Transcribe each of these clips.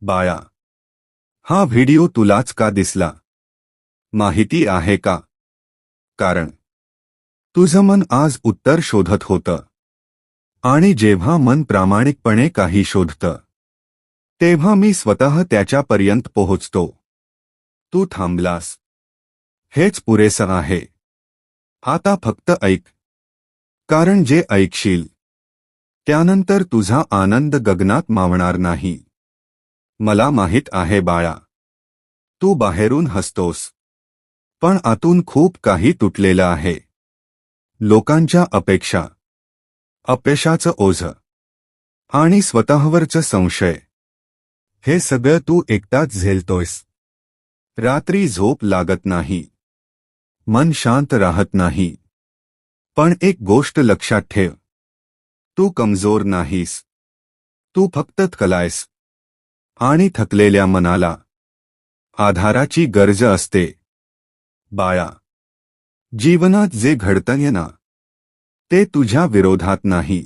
बाळा, हा व्हिडिओ तुलाच का दिसला माहिती आहे का? कारण तुझं मन आज उत्तर शोधत होतं. आणि जेव्हा मन प्रामाणिकपणे काही शोधतं तेव्हा मी स्वतः त्याच्यापर्यंत पोहोचतो. तू थांबलास, हेच पुरेसं आहे. आता फक्त ऐक, कारण जे ऐकशील त्यानंतर तुझा आनंद गगनात मावणार नाही. मला माहित आहे बाळा, तू बाहेरून हसतोस, पण आतून खूप काही तुटलेलं आहे. लोकांच्या अपेक्षा, अपयशाचं ओझं आणि स्वतःवरचं संशय, हे सगळं तू एकटाच झेलतोयस. रात्री झोप लागत नाही, मन शांत राहत नाही. पण एक गोष्ट लक्षात ठेव, तू कमजोर नाहीस. तू फक्त थकलायस. आणि थकलेल्या मनाला आधाराची गरज असते. बाळा, जीवनात जे घडतंय ना, ते तुझ्या विरोधात नाही.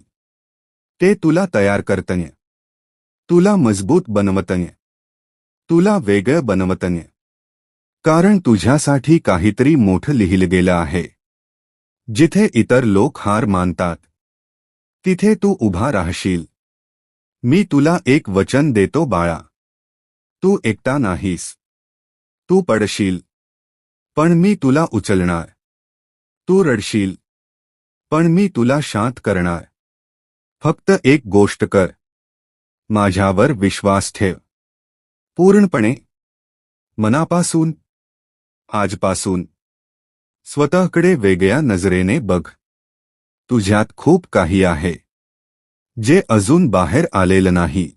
ते तुला तयार करतंय, तुला मजबूत बनवतंय, तुला वेगळं बनवतंय. कारण तुझ्यासाठी काहीतरी मोठं लिहिलं गेलं आहे. जिथे इतर लोक हार मानतात तिथे तू उभा राहशील. मी तुला एक वचन देतो बाळा, तू एकटा नाहीस. तू पडशील, पण मी तुला उचलणार. तू रडशील, पण मी तुला शांत करणार. फक्त एक गोष्ट कर, माझ्यावर विश्वास ठेव. पूर्णपणे, मनापासून, आजपासून. स्वतःकडे वेगळ्या नजरेने बघ. तुझ्यात खूप काही आहे जे अजून बाहेर आलेलं नाही.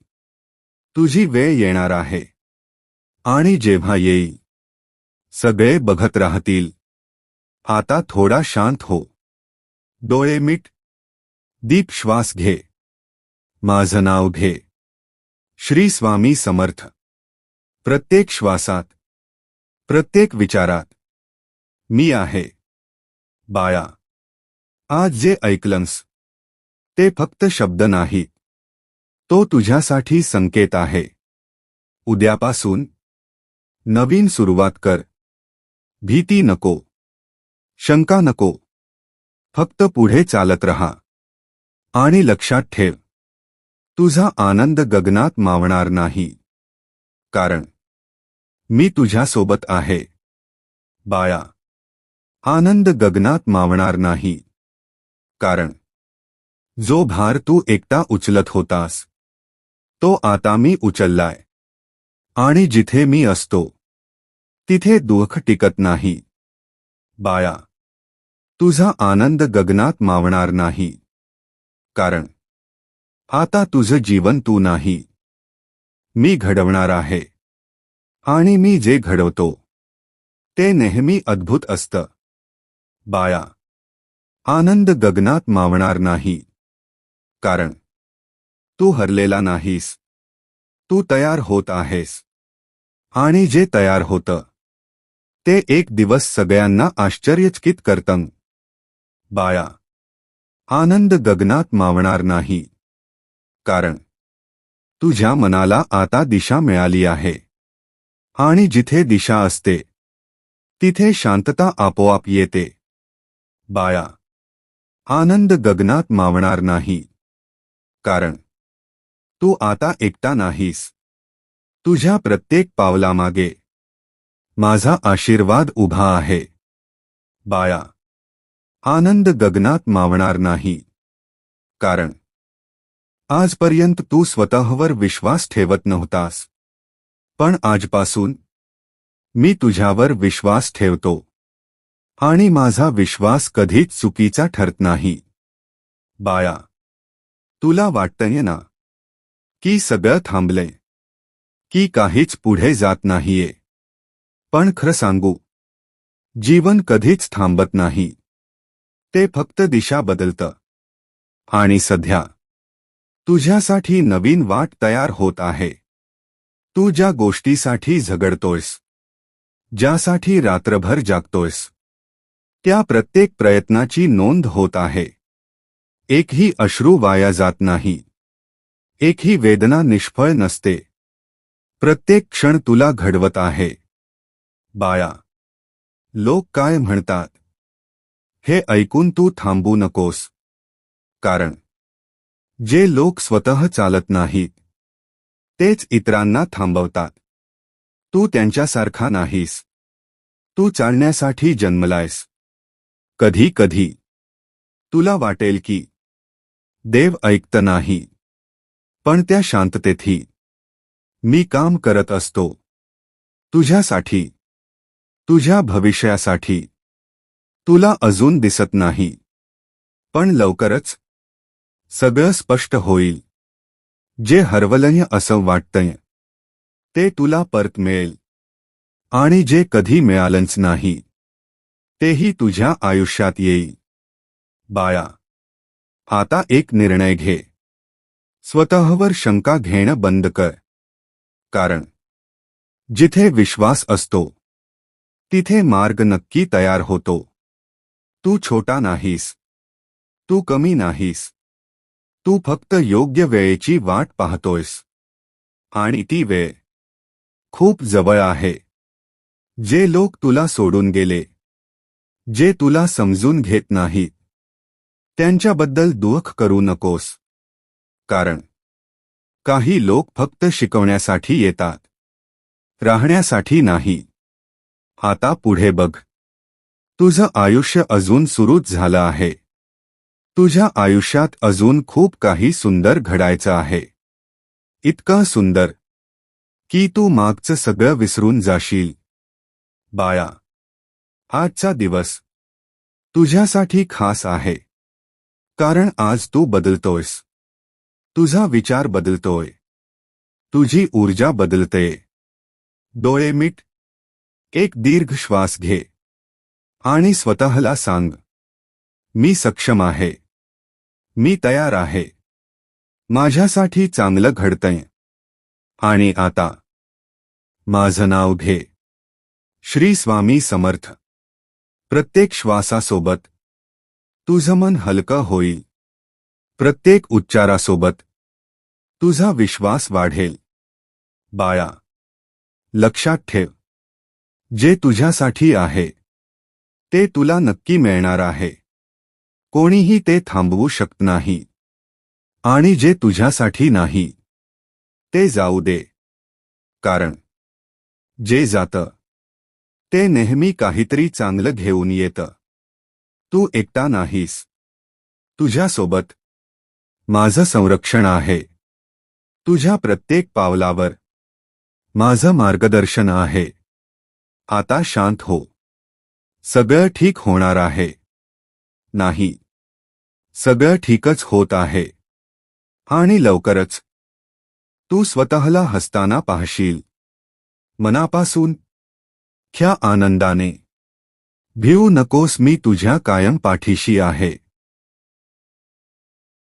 तुझी वेळ येणार आहे, आणि जेव्हा येईल सगळे बघत राहतील. आता थोडा शांत हो. डोळे मिट, दीप श्वास घे. माझं नाव घे, श्री स्वामी समर्थ. प्रत्येक श्वासात, प्रत्येक विचारात मी आहे. बाळा, आज जे ऐकलंस ते फक्त शब्द नाहीत, तो तुझ्यासाठी संकेत आहे. उद्यापासून नवीन सुरुवात कर. भीती नको, शंका नको. फक्त पुढे चालत रहा. आणि लक्षात ठेव, तुझा आनंद गगनात मावणार नाही. कारण मी तुझ्यासोबत आहे. बाळा, आनंद गगनात मावणार नाही. कारण जो भार तू एकटा उचलत होतास तो आता मी उचललाय. आणि जिथे मी असतो तिथे दुःख टिकत नाही. बाळा, तुझा आनंद गगनात मावणार नाही. कारण आता तुझं जीवन तू नाही, मी घडवणार आहे. आणि मी जे घडवतो ते नेहमी अद्भुत असतं. बाळा, आनंद गगनात मावणार नाही. कारण तू हरलेला नाहीस. तू तयार होत आहेस. आणि जे तयार होतं ते एक दिवस सगळ्यांना आश्चर्यचकित करतं. बाळा, आनंद गगनात मावणार नाही. कारण तुझ्या मनाला आता दिशा मिळाली आहे. आणि जिथे दिशा असते तिथे शांतता आपोआप येते. बाळा, आनंद गगनात मावणार नाही. कारण तू आता एकटा नाहीस. तुझ्या प्रत्येक पावलामागे माझा आशीर्वाद उभा आहे. बाळा, आनंद गगनात मावणार नाही. कारण आजपर्यंत तू स्वतःवर विश्वास ठेवत नव्हतास. पण आजपासून मी तुझ्यावर विश्वास ठेवतो. आणि माझा विश्वास कधीच चुकीचा ठरत नाही. बाळा, तुला वाटतंय ना की सगळं थांबलंय, की काहीच पुढे जात नाहीये. पण खरं सांगू, जीवन कधीच थांबत नाही. ते फक्त दिशा बदलतं. आणि सध्या तुझ्यासाठी नवीन वाट तयार होत आहे. तू ज्या गोष्टीसाठी झगडतोयस, ज्यासाठी रात्रभर जागतोयस, त्या प्रत्येक प्रयत्नाची नोंद होत आहे. एकही अश्रू वाया जात नाही. एकही वेदना निष्फळ नसते. प्रत्येक क्षण तुला घडवत आहे. बाळा, लोक काय म्हणतात हे ऐकून तू थांबू नकोस. कारण जे लोक स्वतः चालत नाहीत तेच इतरांना थांबवतात. तू त्यांच्यासारखा नाहीस. तू चालण्यासाठी जन्मलायस. कधी कधी तुला वाटेल की देव ऐकत नाही, पण त्या शांततेतही मी काम करत असतो. तुझ्यासाठी, तुझ्या भविष्यासाठी. तुला अजून दिसत नाही, पण लवकरच सगळं स्पष्ट होईल. जे हरवलंय असं वाटतंय ते तुला परत मिळेल, आणि जे कधी मिळालंच नाही तेही तुझ्या आयुष्यात येईल. बाळा, आता एक निर्णय घे. स्वतःवर शंका घेणं बंद कर. कारण जिथे विश्वास असतो तिथे मार्ग नक्की तयार होतो. तू छोटा नाहीस. तू कमी नाहीस. तू फक्त योग्य वेळेची वाट पाहतोयस. आणि ती वेळ खूप जवळ आहे. जे लोक तुला सोडून गेले, जे तुला समजून घेत नाहीत, त्यांच्याबद्दल दुःख करू नकोस. कारण काही लोक फक्त शिकवण्यासाठी येतात, राहण्यासाठी नाही. आता पुढे बघ. तुझं आयुष्य अजून सुरूच झालं आहे. तुझ्या आयुष्यात अजून खूप काही सुंदर घडायचं आहे. इतकं सुंदर की तू मागचं सगळं विसरून जाशील. बाळा, आजचा दिवस तुझ्यासाठी खास आहे. कारण आज तू बदलतोयस. तुझा विचार बदलतोय. तुझी ऊर्जा बदलते. डोळे मिट. एक दीर्घ श्वास घे. आणि स्वतःला सांग, मी सक्षम आहे. मी तयार आहे. माझ्यासाठी चांगलं घडतंय. आणि आता माझं नाव घे. श्री स्वामी समर्थ. प्रत्येक श्वासासोबत तुझं मन हलकं होईल. प्रत्येक उच्चारासोबत तुझा विश्वास वाढेल. बाळा, लक्षात ठेव, जे तुझ्यासाठी आहे ते तुला नक्की मिळणार आहे. कोणीही ते थांबवू शकत नाही. आणि जे तुझ्यासाठी नाही ते जाऊ दे. कारण जे जातं ते नेहमी काहीतरी चांगलं घेऊन येतं. तू एकटा नाहीस. तुझ्यासोबत माझं संरक्षण आहे. तुझ्या प्रत्येक पावलावर माझं मार्गदर्शन आहे. आता शांत हो. सगळं ठीक होणार आहे. नाही, सगळं ठीकच होत आहे. आणि लवकरच तू स्वतःला हसताना पाहशील. मनापासून, ख्या आनंदाने. भिवू नकोस. मी तुझ्या कायम पाठीशी आहे.